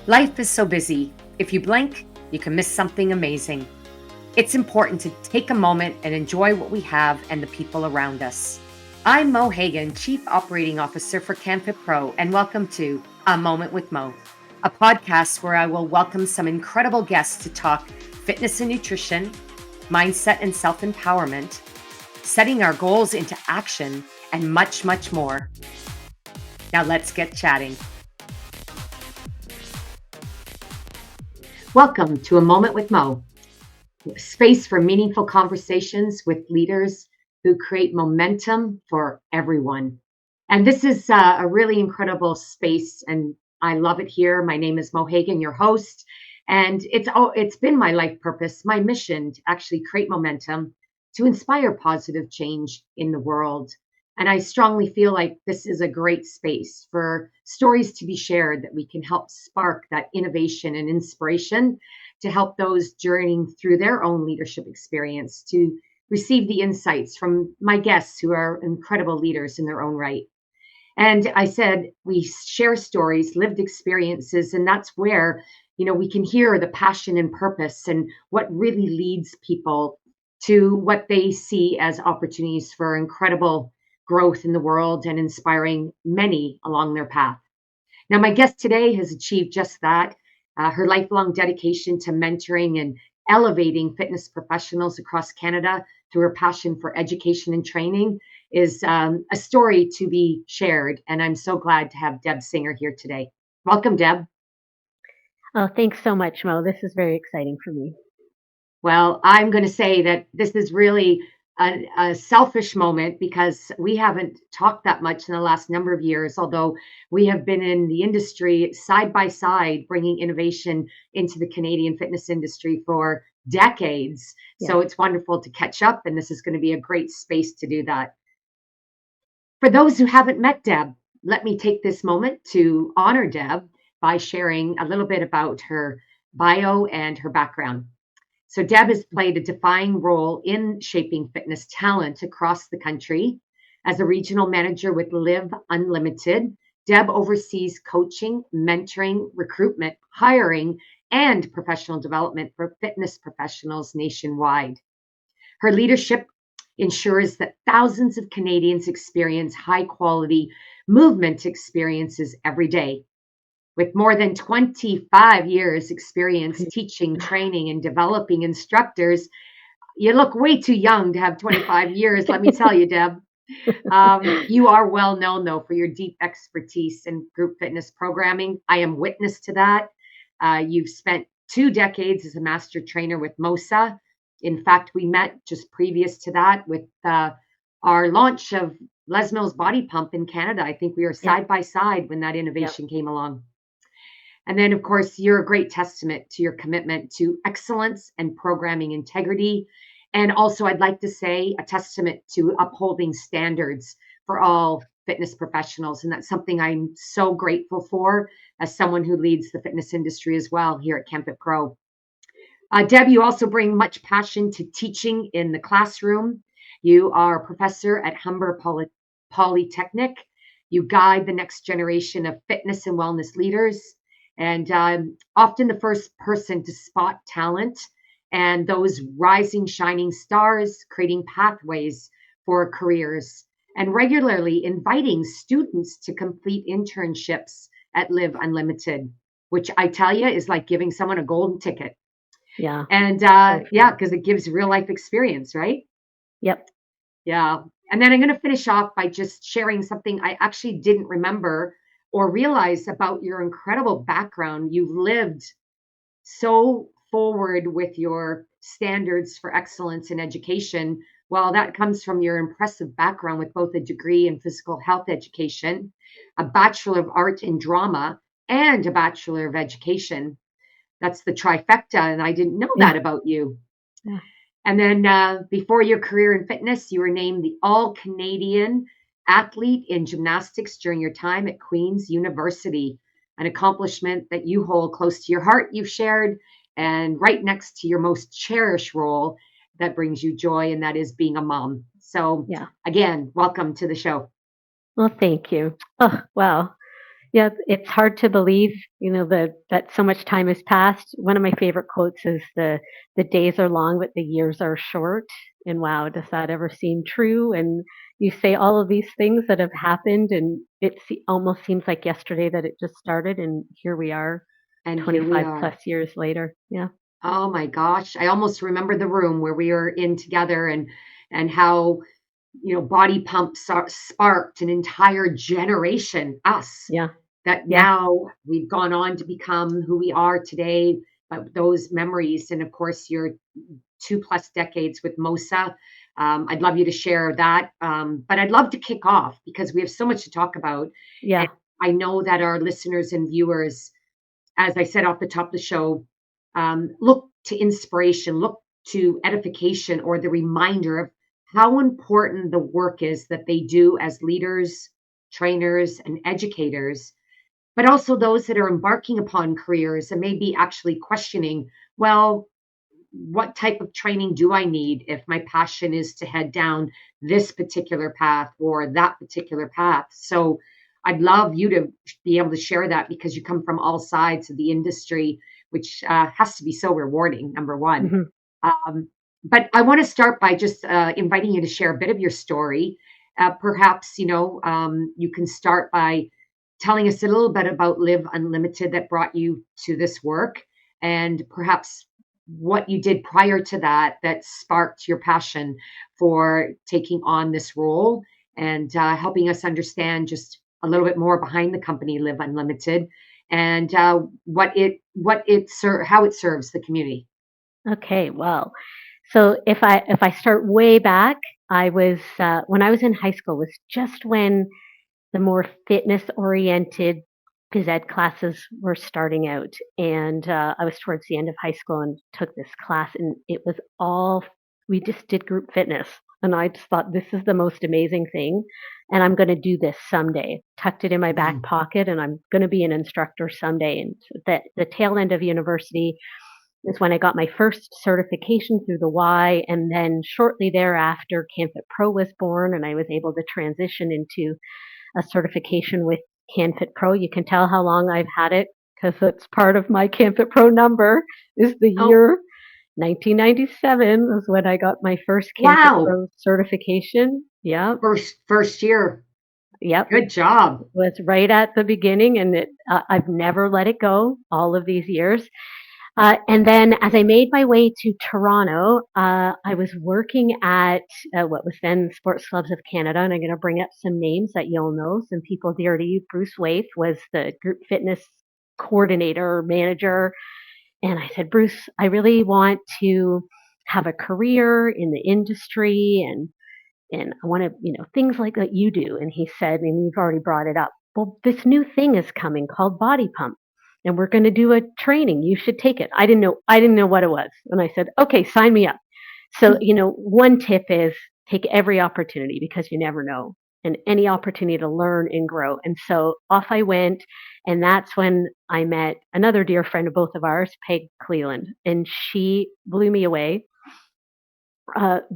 Life is so busy. If you blink, you can miss something amazing. It's important to take a moment and enjoy what we have and the people around us. I'm Mo Hagan, Chief Operating Officer for CanFit Pro, and welcome to A Moment with Mo, a podcast where I will welcome some incredible guests to talk fitness and nutrition, mindset and self-empowerment, setting our goals into action, and much, much more. Now let's get chatting. Welcome to A Moment with Mo, a space for meaningful conversations with leaders who create momentum for everyone. And this is a really incredible space, and I love it here. My name is Mo Hagan, your host, and it's been my life purpose, my mission to actually create momentum, to inspire positive change in the world. And I strongly feel like this is a great space for stories to be shared that we can help spark that innovation and inspiration to help those journeying through their own leadership experience to receive the insights from my guests who are incredible leaders in their own right. And I said, we share stories, lived experiences, and that's where, we can hear the passion and purpose and what really leads people to what they see as opportunities for incredible growth in the world and inspiring many along their path. Now, my guest today has achieved just that. Her lifelong dedication to mentoring and elevating fitness professionals across Canada through her passion for education and training is a story to be shared. And I'm so glad to have Deb Singer here today. Welcome, Deb. Oh, thanks so much, Mo. This is very exciting for me. Well, I'm going to say that this is really a selfish moment because we haven't talked that much in the last number of years, although we have been in the industry side by side, bringing innovation into the Canadian fitness industry for decades. Yeah. So it's wonderful to catch up, and this is going to be a great space to do that. For those who haven't met Deb, let me take this moment to honor Deb by sharing a little bit about her bio and her background. So Deb has played a defining role in shaping fitness talent across the country. As a regional manager with LIVunLtd, Deb oversees coaching, mentoring, recruitment, hiring, and professional development for fitness professionals nationwide. Her leadership ensures that thousands of Canadians experience high-quality movement experiences every day. With more than 25 years experience teaching, training, and developing instructors, you look way too young to have 25 years, let me tell you, Deb. You are well known, though, for your deep expertise in group fitness programming. I am witness to that. You've spent 2 decades as a master trainer with MOSA. In fact, we met just previous to that with our launch of Les Mills Body Pump in Canada. I think we were side by side when that innovation came along. And then, of course, you're a great testament to your commitment to excellence and programming integrity. And also, I'd like to say a testament to upholding standards for all fitness professionals. And that's something I'm so grateful for as someone who leads the fitness industry as well here at CanFit Pro. Deb, you also bring much passion to teaching in the classroom. You are a professor at Humber Polytechnic. You guide the next generation of fitness and wellness leaders. And often the first person to spot talent and those rising, shining stars, creating pathways for careers, and regularly inviting students to complete internships at LIVunLtd, which I tell you is like giving someone a golden ticket. Yeah. And because it gives real life experience, right? Yep. Yeah. And then I'm going to finish off by just sharing something I actually didn't remember or realize about your incredible background. You've lived so forward with your standards for excellence in education. Well, that comes from your impressive background with both a degree in physical health education, a Bachelor of Art in Drama, and a Bachelor of Education. That's the trifecta, and I didn't know that about you. Yeah. And then before your career in fitness, you were named the All-Canadian Athlete in Gymnastics during your time at Queen's University, an accomplishment that you hold close to your heart, you've shared, and right next to your most cherished role that brings you joy, and that is being a mom. So again, welcome to the show. Well, thank you. Oh, wow. Yeah, it's hard to believe, that so much time has passed. One of my favorite quotes is the days are long, but the years are short. And wow, does that ever seem true? And you say all of these things that have happened, and almost seems like yesterday that it just started, and here we are, And here we 25 are. plus years later. Yeah, Oh my gosh, I almost remember the room where we were in together, and how, body pumps sparked an entire generation, us, yeah, that yeah, now we've gone on to become who we are today. But those memories, and of course, your 2 plus decades with MOSA. I'd love you to share that. But I'd love to kick off because we have so much to talk about. And yeah, I know that our listeners and viewers, as I said off the top of the show, look to inspiration, look to edification, or the reminder of how important the work is that they do as leaders, trainers, and educators, but also those that are embarking upon careers and maybe actually questioning, well, what type of training do I need if my passion is to head down this particular path or that particular path? So I'd love you to be able to share that because you come from all sides of the industry, which has to be so rewarding, number one. hmm Um, but I want to start by just inviting you to share a bit of your story. Perhaps, you can start by telling us a little bit about Live Unlimited that brought you to this work, and perhaps what you did prior to that that sparked your passion for taking on this role, and helping us understand just a little bit more behind the company Live Unlimited, and how it serves the community. Okay, well, so if I start way back, I was when I was in high school was just when the more fitness oriented phys ed classes were starting out. And I was towards the end of high school and took this class, and it was all, we just did group fitness. And I just thought, this is the most amazing thing. And I'm going to do this someday. Tucked it in my back Mhm. pocket, and I'm going to be an instructor someday. And the tail end of university is when I got my first certification through the Y. And then shortly thereafter, CanFit Pro was born, and I was able to transition into a certification with CanFit Pro. You can tell how long I've had it because it's part of my CanFit Pro number is the Oh, year 1997 was when I got my first CanFit wow. Pro certification. Yep. First year. Yep. Good job. Was right at the beginning, and I've never let it go all of these years. And then as I made my way to Toronto, I was working at what was then Sports Clubs of Canada, and I'm going to bring up some names that you'll know, some people dear to you. Bruce Waite was the group fitness coordinator, manager. And I said, Bruce, I really want to have a career in the industry, and I want to, things like that you do. And he said, and you've already brought it up, well, this new thing is coming called Body Pump, and we're going to do a training. You should take it. I didn't know what it was. And I said, okay, sign me up. So, one tip is take every opportunity because you never know, and any opportunity to learn and grow. And so off I went. And that's when I met another dear friend of both of ours, Peg Cleland, and she blew me away.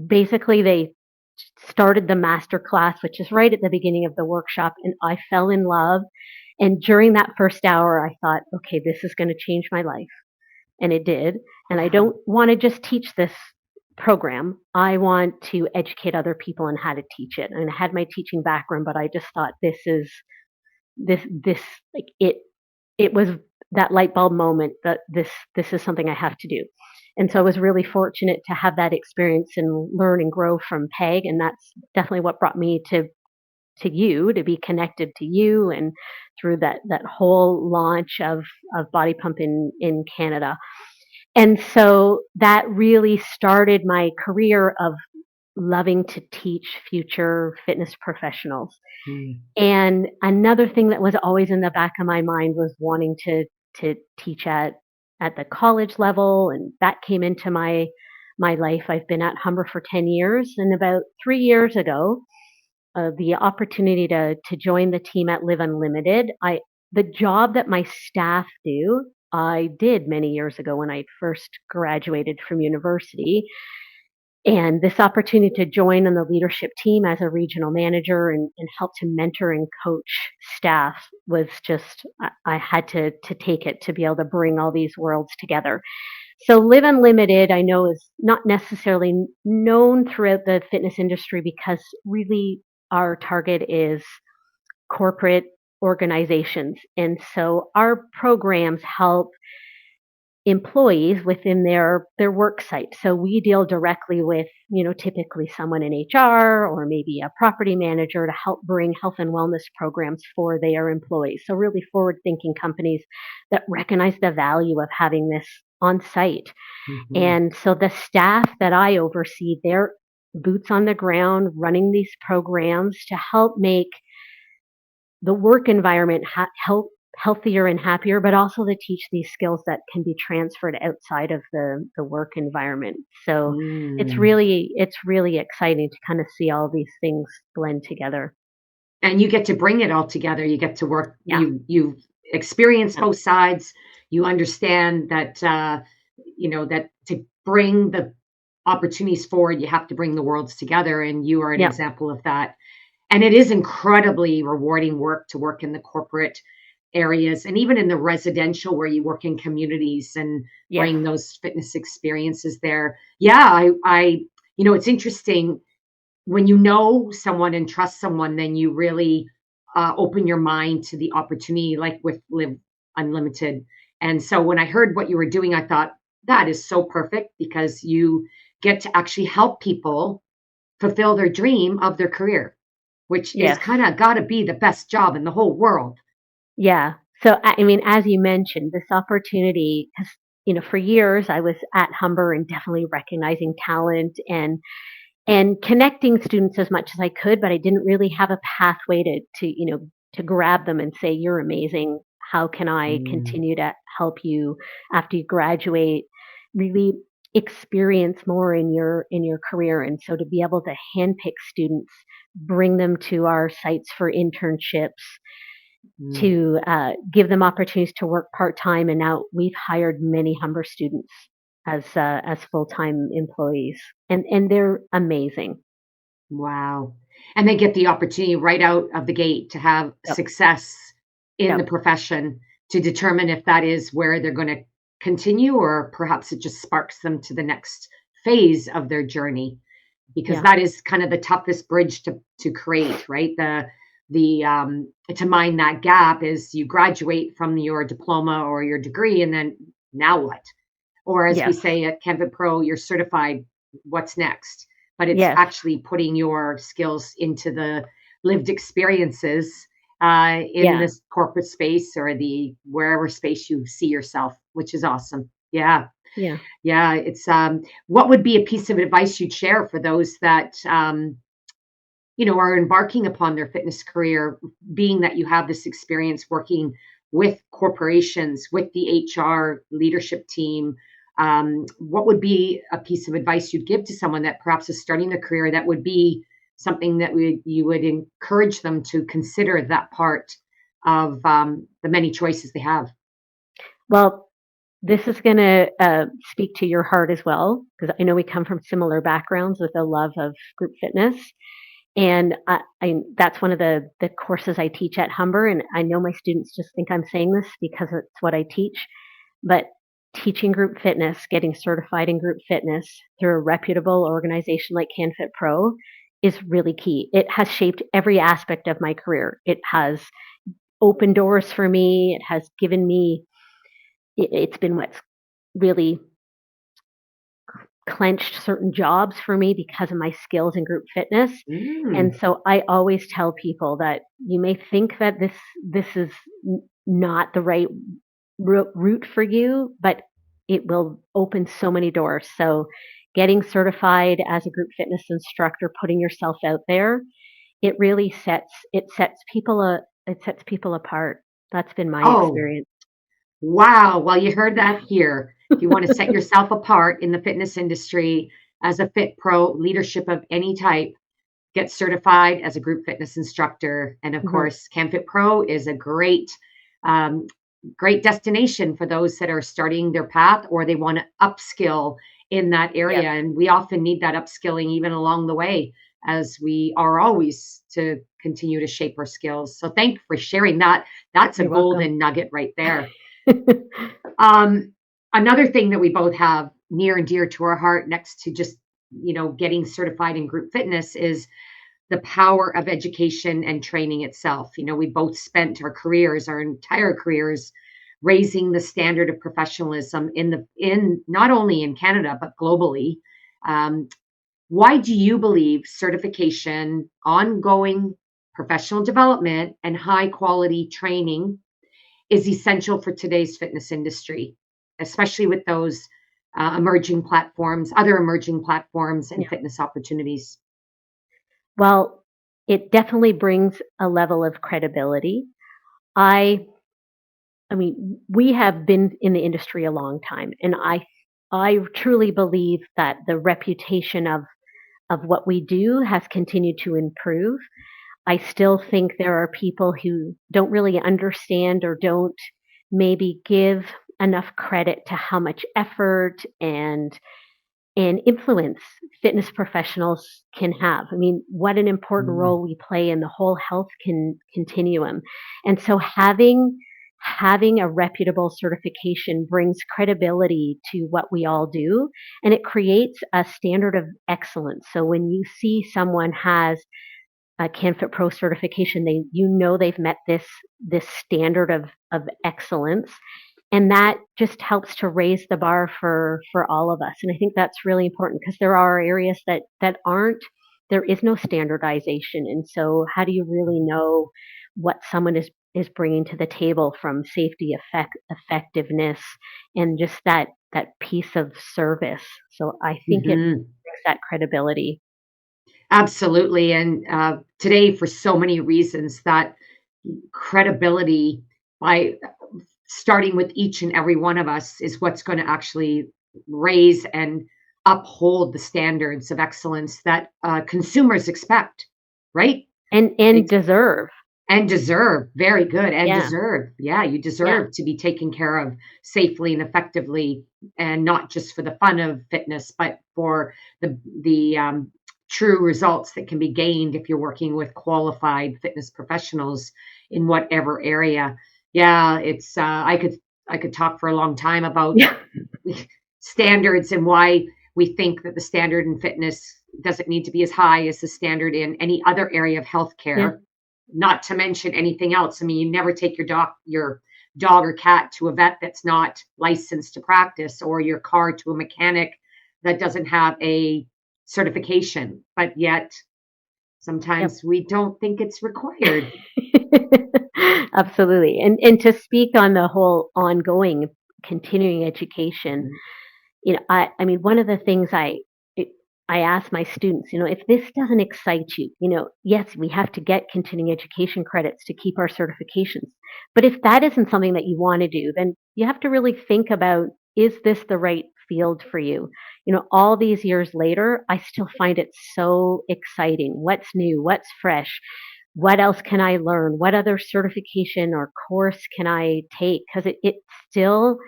Basically, they started the master class, which is right at the beginning of the workshop, and I fell in love. And during that first hour, I thought, okay, this is going to change my life. And it did. And I Wow. don't want to just teach this program. I want to educate other people on how to teach it. And I had my teaching background, but I just thought this like it was that light bulb moment that this is something I have to do. And so I was really fortunate to have that experience and learn and grow from Peg, and that's definitely what brought me to you, to be connected to you, and through that whole launch of Body Pump in Canada. And so that really started my career of loving to teach future fitness professionals. Mm. And another thing that was always in the back of my mind was wanting to teach at the college level, and that came into my life. I've been at Humber for 10 years, and about 3 years ago, the opportunity to join the team at Live Unlimited. The job that my staff do, I did many years ago when I first graduated from university. And this opportunity to join on the leadership team as a regional manager and help to mentor and coach staff was just, I had to take it to be able to bring all these worlds together. So Live Unlimited, I know, is not necessarily known throughout the fitness industry because really our target is corporate organizations. And so our programs help employees within their work site. So we deal directly with, typically someone in HR or maybe a property manager to help bring health and wellness programs for their employees. So really forward thinking companies that recognize the value of having this on site. Mhm. And so the staff that I oversee, they're boots on the ground running these programs to help make the work environment healthier and happier, but also to teach these skills that can be transferred outside of the work environment. So Mm. it's really exciting to kind of see all these things blend together. And you get to bring it all together. You get to work. Yeah, You've experienced yeah, both sides. You understand that that to bring the opportunities forward, you have to bring the worlds together, and you are an yeah, example of that. And it is incredibly rewarding work to work in the corporate areas and even in the residential where you work in communities and yes, bring those fitness experiences there. Yeah, it's interesting when you know someone and trust someone, then you really open your mind to the opportunity, like with Live Unlimited. And so when I heard what you were doing, I thought that is so perfect because you get to actually help people fulfill their dream of their career, which is yes. kind of got to be the best job in the whole world. Yeah. So, I mean, as you mentioned, this opportunity, because, for years I was at Humber and definitely recognizing talent and connecting students as much as I could, but I didn't really have a pathway to grab them and say, "You're amazing. How can I Mm, continue to help you after you graduate? Really experience more in your career." And so to be able to handpick students, bring them to our sites for internships, mm. to give them opportunities to work part time, and now we've hired many Humber students as full time employees, and they're amazing. Wow. And they get the opportunity right out of the gate to have Yep, success in the yep, profession to determine if that is where they're going to continue or perhaps it just sparks them to the next phase of their journey because yeah, that is kind of the toughest bridge to create, right? The to mine that gap is you graduate from your diploma or your degree and then now what? Or as we yes, say at Canvas Pro, you're certified, what's next? But it's yes, actually putting your skills into the lived experiences in yeah, this corporate space or the wherever space you see yourself, which is awesome. Yeah. yeah. Yeah. It's what would be a piece of advice you'd share for those that are embarking upon their fitness career, being that you have this experience working with corporations, with the HR leadership team. What would be a piece of advice you'd give to someone that perhaps is starting their career that would be something that you would encourage them to consider that part of the many choices they have? Well, this is going to speak to your heart as well, because I know we come from similar backgrounds with a love of group fitness. And that's one of the courses I teach at Humber. And I know my students just think I'm saying this because it's what I teach. But teaching group fitness, getting certified in group fitness through a reputable organization like CanFit Pro is really key. It has shaped every aspect of my career. It has opened doors for me. It has given me, it's been what's really clenched certain jobs for me because of my skills in group fitness. And Mm, so I always tell people that you may think that this is not the right route for you, but it will open so many doors. So getting certified as a group fitness instructor, putting yourself out there, it sets people apart. That's been my oh, experience. wow. Well, you heard that here. If you want to set yourself apart in the fitness industry as a fit pro, leadership of any type, get certified as a group fitness instructor. And of Mhm. course, CamFit Pro is a um, great destination for those that are starting their path or they want to upskill in that Yes, area. And we often need that upskilling even along the way, as we are always to continue to shape our skills. So thank you for sharing that. That's a you're welcome. golden nugget right there. Um, Another thing that we both have near and dear to our heart, next to just, getting certified in group fitness, is the power of education and training itself. We both spent our entire careers, raising the standard of professionalism in not only in Canada but globally. Um, why do you believe certification, ongoing professional development, and high quality training is essential for today's fitness industry, especially with those other emerging platforms and Yeah. fitness opportunities? Well, it definitely brings a level of credibility. I I mean, we have been in the industry a long time, and I truly believe that the reputation of what we do has continued to improve. I still think there are people who don't really understand or don't maybe give enough credit to how much effort and influence fitness professionals can have. I mean, what an important Mm. role we play in the whole continuum. And so having a reputable certification brings credibility to what we all do, and it creates a standard of excellence. So when you see someone has a CanFit Pro certification, they've met this standard of excellence, and that just helps to raise the bar for all of us. And I think that's really important because there are areas that aren't there is no standardization, and so how do you really know what someone is bringing to the table from safety, effectiveness, and just that piece of service. So I think it Mhm. brings that credibility. Absolutely. And today, for so many reasons, that credibility, by starting with each and every one of us, is what's going to actually raise and uphold the standards of excellence that consumers expect, right? And deserve. And deserve. Very good. And Yeah, deserve. Yeah, you yeah, deserve to be taken care of safely and effectively, and not just for the fun of fitness, but for the true results that can be gained if you're working with qualified fitness professionals in whatever area. Yeah, it's I could talk for a long time about yeah, standards and why we think that the standard in fitness doesn't need to be as high as the standard in any other area of yeah, healthcare, not to mention anything else. I mean, you never take your dog or cat to a vet that's not licensed to practice, or your car to a mechanic that doesn't have a certification. But yet, yep. sometimes we don't think it's required. Absolutely. And to speak on the whole ongoing continuing education, I mean, one of the things I ask my students, if this doesn't excite you, yes, we have to get continuing education credits to keep our certifications. But if that isn't something that you want to do, then you have to really think about, is this the right field for you? All these years later, I still find it so exciting. What's new? What's fresh? What else can I learn? What other certification or course can I take? Because it still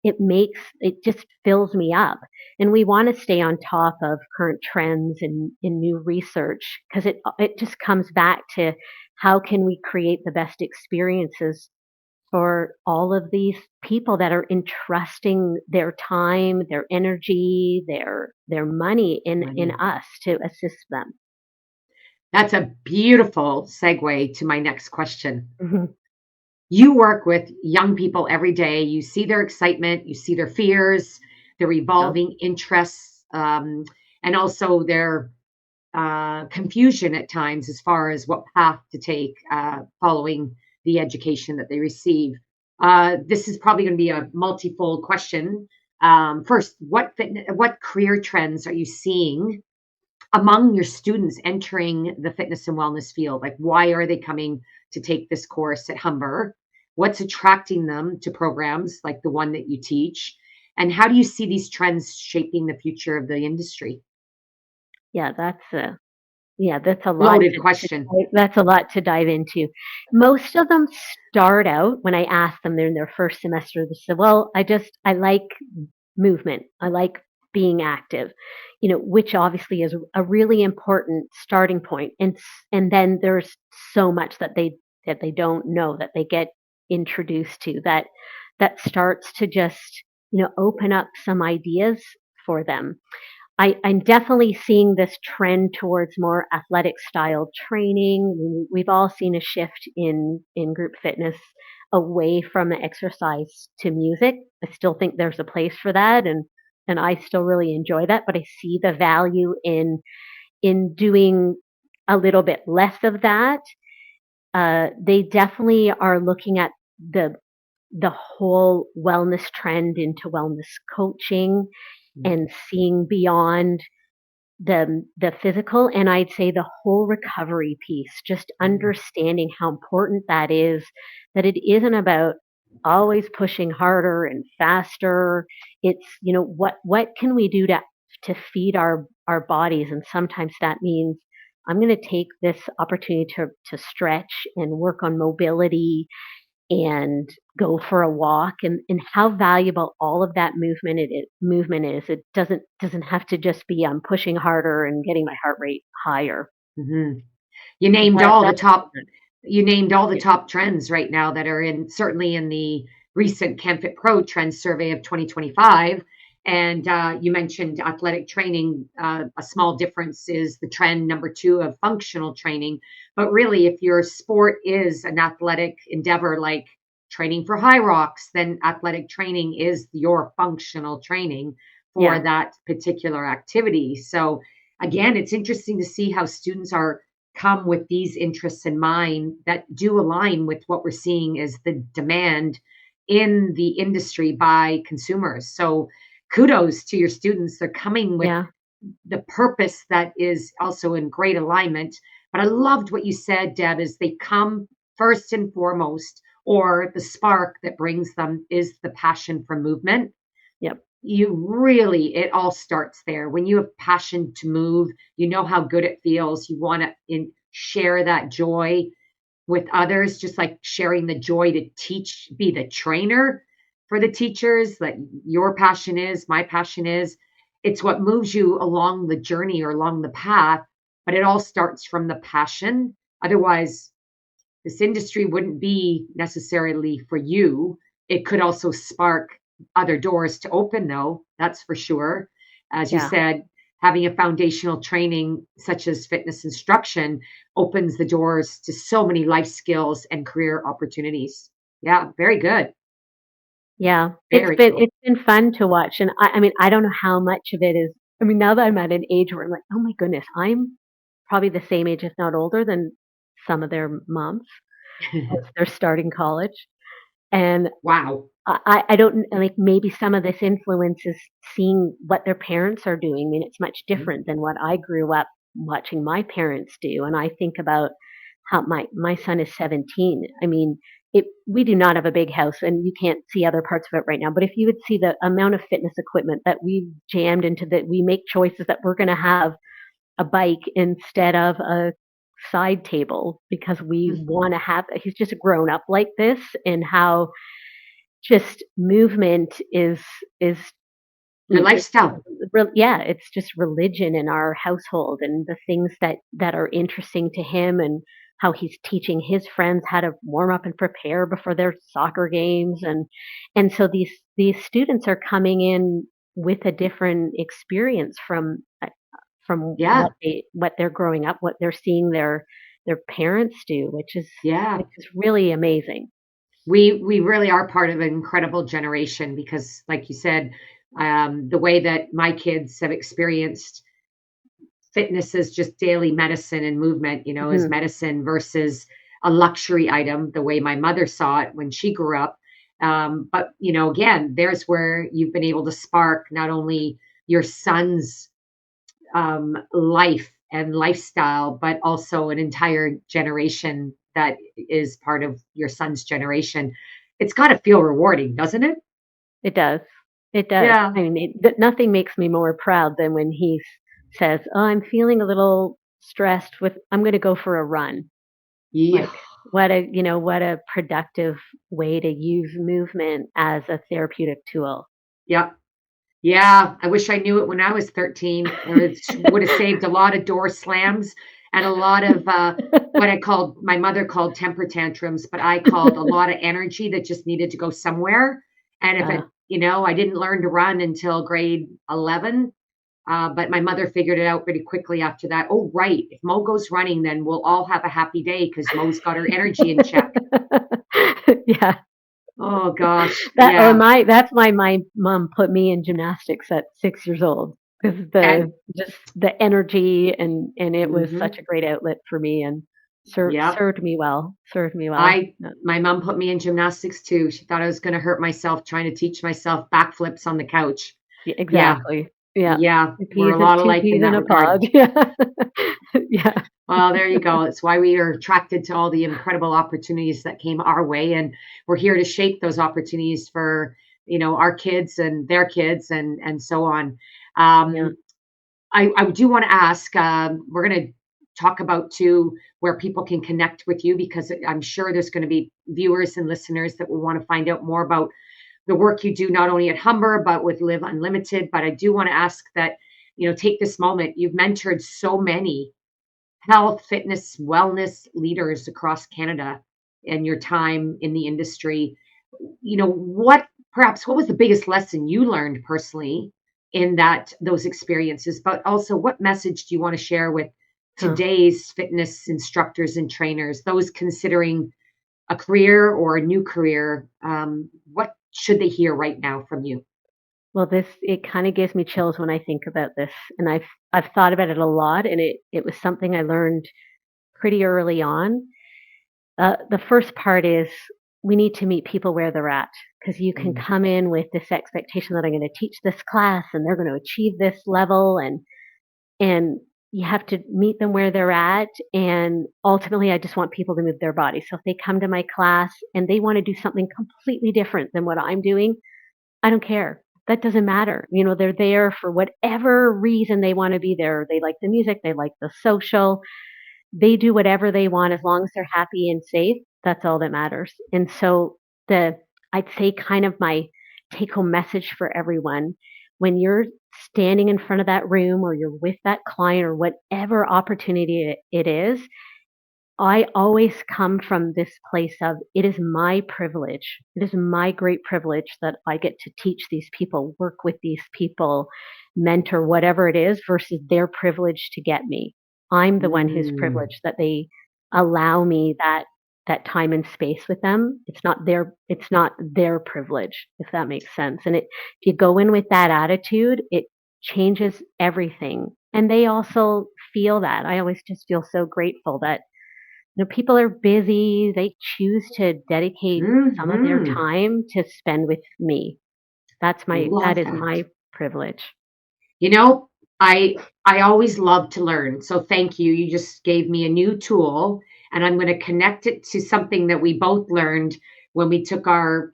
it just fills me up. And we want to stay on top of current trends and in new research because it just comes back to how can we create the best experiences for all of these people that are entrusting their time, their energy, their money in Money. us to assist them. That's a beautiful segue to my next question. Mhm. You work with young people every day. You see their excitement, you see their fears, their Yep. evolving interests, and also their confusion at times as far as what path to take following the education that they receive. This is probably going to be a multifold question. First, what career trends are you seeing among your students entering the fitness and wellness field? Like, why are they coming to take this course at Humber? What's attracting them to programs like the one that you teach? And how do you see these trends shaping the future of the industry? Yeah, that's a lot Loaded to question. that's a lot to dive into. Most of them start out when I ask them, they're in their first semester, they say, "Well, I like movement. I like being active, which obviously is a really important starting point. And then there's so much that they don't know, that they get introduced to, that starts to just, open up some ideas for them. I'm definitely seeing this trend towards more athletic style training. We've all seen a shift in group fitness away from the exercise to music. I still think there's a place for that, and I still really enjoy that. But I see the value in doing a little bit less of that. They definitely are looking at the the whole wellness trend into wellness coaching and seeing beyond the physical, and I'd say the whole recovery piece, just Mhm. understanding how important that is, that it isn't about always pushing harder and faster. It's, what can we do to feed our bodies, and sometimes that means I'm going to take this opportunity to stretch and work on mobility and go for a walk, and how valuable all of that movement is. It doesn't have to just be I'm pushing harder and getting my heart rate higher. Mhm. You named all the That's top important. you named all the Yeah. top trends right now that are in certainly in the recent CanFit Pro Trends Survey of 2025. And you mentioned athletic training. A small difference is the trend number two of functional training. But really, if your sport is an athletic endeavor like training for high rocks, then athletic training is your functional training for Yeah. that particular activity. So, again, it's interesting to see how students are come with these interests in mind that do align with what we're seeing as the demand in the industry by consumers. So kudos to your students. They're coming with Yeah. the purpose that is also in great alignment. But I loved what you said, Deb, is they come first and foremost, or the spark that brings them is the passion for movement. Yep. You really, it all starts there. When you have passion to move, you know how good it feels. You want to share that joy with others, just like sharing the joy to teach, be the trainer for the teachers, that your passion is, my passion is. It's what moves you along the journey or along the path, but it all starts from the passion. Otherwise, this industry wouldn't be necessarily for you. It could also spark other doors to open, though, that's for sure. As you Yeah. said, having a foundational training such as fitness instruction opens the doors to so many life skills and career opportunities. Yeah, very good. Yeah. It's Very been cool. it's been fun to watch, and I mean, I don't know how much of it is. I mean, now that I'm at an age where I'm like, oh my goodness, I'm probably the same age, if not older, than some of their moms as they're starting college, and Wow. I don't like, maybe some of this influence is seeing what their parents are doing. I mean, it's much Mhm. different than what I grew up watching my parents do, and I think about how my son is 17. I mean, we do not have a big house, and you can't see other parts of it right now, but if you would see the amount of fitness equipment that we jammed into, that we make choices that we're gonna have a bike instead of a side table because we wanna have, he's just grown up like this, and how just movement is Your it's lifestyle. yeah, it's just religion in our household, and the things that are interesting to him, and how he's teaching his friends how to warm up and prepare before their soccer games, and so these students are coming in with a different experience from Yeah. what they're growing up, what they're seeing their parents do, Yeah. which is really amazing. We really are part of an incredible generation because, like you said, the way that my kids have experienced fitness as just daily medicine and movement, as Mhm. medicine versus a luxury item, the way my mother saw it when she grew up. But again, there's where you've been able to spark not only your son's life and lifestyle, but also an entire generation that is part of your son's generation. It's got to feel rewarding, doesn't it? It does. It does. Yeah. I mean, nothing makes me more proud than when he says, "Oh, I'm feeling a little stressed with I'm gonna go for a run." Yeah. Like, what a productive way to use movement as a therapeutic tool. Yeah. Yeah, I wish I knew it when I was 13. It would have saved a lot of door slams and a lot of, what I called my mother called temper tantrums, but I called a lot of energy that just needed to go somewhere. And if Uh, I didn't learn to run until grade 11, but my mother figured it out pretty quickly after that. Oh, right. If Mo goes running, then we'll all have a happy day because Mo's got her energy in check. yeah, Oh gosh. Yeah. that's why my mom put me in gymnastics at 6 years old, because And the energy, and it was such mhm. a great outlet for me, and Yep. served me well. I My mom put me in gymnastics too. She thought I was gonna hurt myself trying to teach myself backflips on the couch. Yeah, Exactly. Yeah. yeah, we're a lot Two alike in peas in that a regard. pod. Yeah. Yeah. Well, there you go. It's why we are attracted to all the incredible opportunities that came our way, and we're here to shape those opportunities for, our kids and their kids and so on. Yeah. Um, I do want to ask, we're going to talk about too where people can connect with you because I'm sure there's going to be viewers and listeners that will want to find out more about the work you do, not only at Humber, but with Live Unlimited. But I do want to ask that, take this moment. You've mentored so many health, fitness, wellness leaders across Canada in your time in the industry. What was the biggest lesson you learned personally in those experiences? But also, what message do you want to share with Huh. today's fitness instructors and trainers, those considering a career or a new career? What should they hear right now from you? Well, it kind of gives me chills when I think about this, and I've thought about it a lot, and it was something I learned pretty early on. The first part is we need to meet people where they're at, because you can Mm, come in with this expectation that I'm going to teach this class and they're going to achieve this level, and you have to meet them where they're at. And ultimately, I just want people to move their body. So if they come to my class and they want to do something completely different than what I'm doing, I don't care. That doesn't matter. They're there for whatever reason they want to be there. They like the music, they like the social, they do whatever they want as long as they're happy and safe. That's all that matters. And so the I'd say kind of my take home message for everyone, when you're standing in front of that room or you're with that client or whatever opportunity it is, I always come from this place of it is my privilege. It is my great privilege that I get to teach these people, work with these people, mentor, whatever it is, versus their privilege to get me. I'm the one who's mm, privileged that they allow me that time and space with them. It's not their privilege, if that makes sense. And if you go in with that attitude, it changes everything. And they also feel that. I always just feel so grateful that people are busy. They choose to dedicate some of their mhm. time to spend with me. That Love is that. my privilege. You know, I always love to learn. So thank you. You just gave me a new tool and I'm going to connect it to something that we both learned when we took our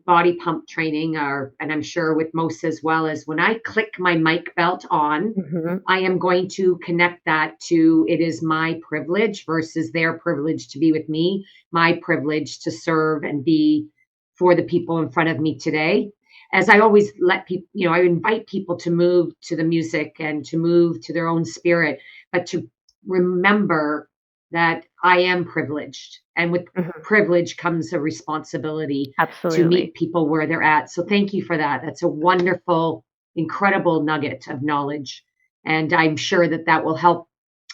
body pump training and I'm sure with most as well as when I click my mic belt on, Mhm. I am going to connect that to it is my privilege versus their privilege to be with me, my privilege to serve and be for the people in front of me today. As I always let people, I invite people to move to the music and to move to their own spirit, but to remember that I am privileged. And with Mhm. privilege comes a responsibility to Absolutely. meet people where they're at. So thank you for that. That's a wonderful, incredible nugget of knowledge. And I'm sure that that will help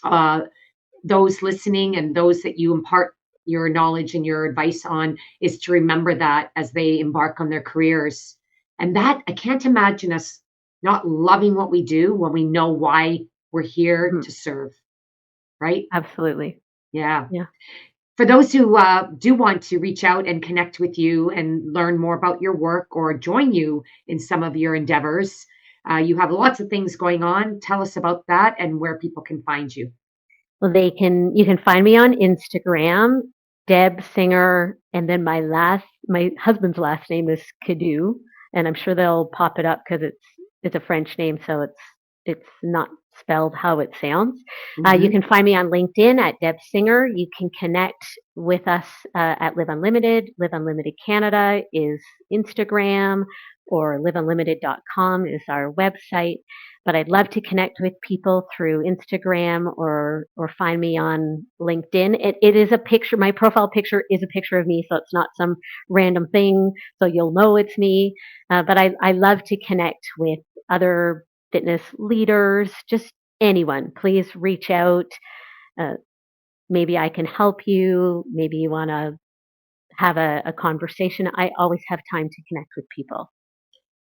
uh, those listening and those that you impart your knowledge and your advice on is to remember that as they embark on their careers. And that I can't imagine us not loving what we do when we know why we're here Mhm. to serve, right? Absolutely. Yeah. Yeah. For those who do want to reach out and connect with you and learn more about your work or join you in some of your endeavors, you have lots of things going on. Tell us about that and where people can find you. Well, you can find me on Instagram, Deb Singer, and then my husband's last name is Cadu, and I'm sure they'll pop it up because it's a French name, so it's not spelled how it sounds. You can Hmm. find me on LinkedIn at Deb Singer. You can connect with us at Live Unlimited. Live Unlimited Canada is Instagram. or LIVunLtd.com is our website. But I'd love to connect with people through Instagram or find me on LinkedIn. It is a picture. My profile picture is a picture of me, so it's not some random thing. So you'll know it's me. But I love to connect with other fitness leaders, just anyone. Please reach out. Uh, Maybe I can help you. Maybe you want to have a conversation. I always have time to connect with people.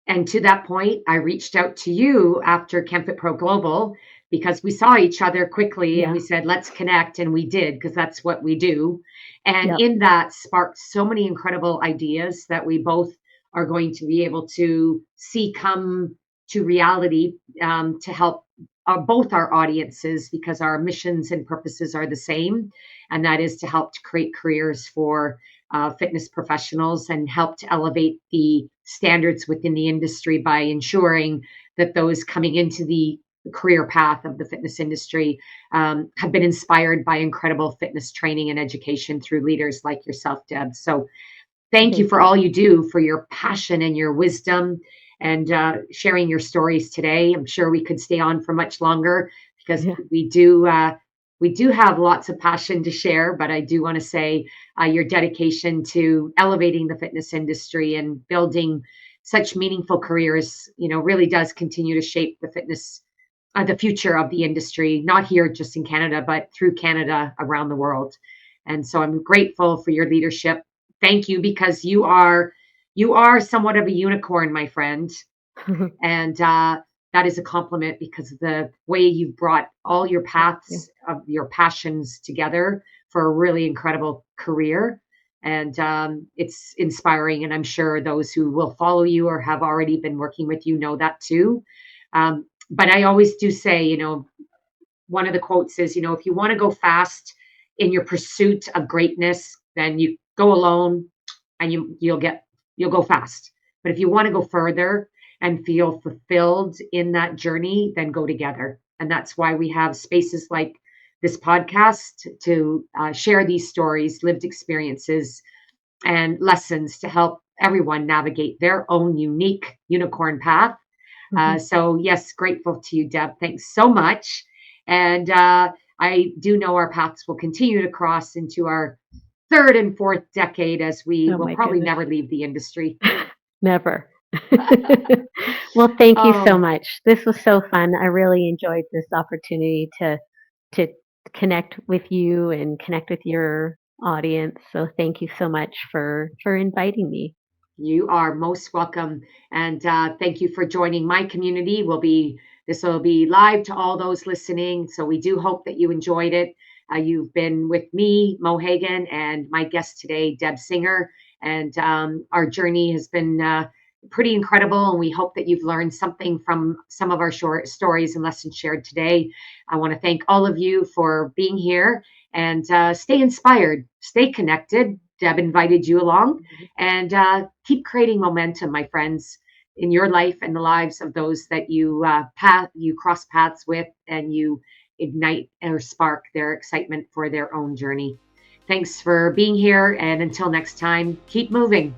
And to that point, I reached out to you after ChemFit Pro Global because we saw each other quickly and Yeah. we said, let's connect. And we did because that's what we do. And Yep. in that sparked so many incredible ideas that we both are going to be able to see come to reality to help both our audiences because our missions and purposes are the same. And that is to help to create careers for fitness professionals and help to elevate the standards within the industry by ensuring that those coming into the career path of the fitness industry have been inspired by incredible fitness training and education through leaders like yourself, Deb. So thank you Thank for you. all you do, for your passion and your wisdom and sharing your stories today. I'm sure we could stay on for much longer because Yeah. we do have lots of passion to share. But I do want to say your dedication to elevating the fitness industry and building such meaningful careers, really does continue to shape the future of the industry, not here just in Canada, but through Canada around the world. And so I'm grateful for your leadership. Thank you because you are somewhat of a unicorn, my friend, and that is a compliment because of the way you've brought all your Thank you. paths of your passions together for a really incredible career. And it's inspiring. And I'm sure those who will follow you or have already been working with you know that too. But I always do say, one of the quotes is, if you want to go fast in your pursuit of greatness, then you go alone and you'll go fast. But if you want to go further and feel fulfilled in that journey, then go together. And that's why we have spaces like this podcast to share these stories, lived experiences, and lessons to help everyone navigate their own unique unicorn path. Mhm. So, yes, grateful to you, Deb. Thanks so much. And I do know our paths will continue to cross into our third and fourth decade as we Oh will my probably goodness. never leave the industry. Never. Well, thank you so Oh, much. This was so fun. I really enjoyed this opportunity to connect with you and connect with your audience. So thank you so much for inviting me. you are most welcome. And thank you for joining my community. This will be live to all those listening. So we do hope that you enjoyed it. You've been with me, Mo Hagan, and my guest today, Deb Singer. And our journey has been pretty incredible. And we hope that you've learned something from some of our short stories and lessons shared today. I want to thank all of you for being here and stay inspired, stay connected. Deb invited you along and keep creating momentum, my friends, in your life and the lives of those that you cross paths with, and you ignite or spark their excitement for their own journey. Thanks for being here, and until next time, keep moving.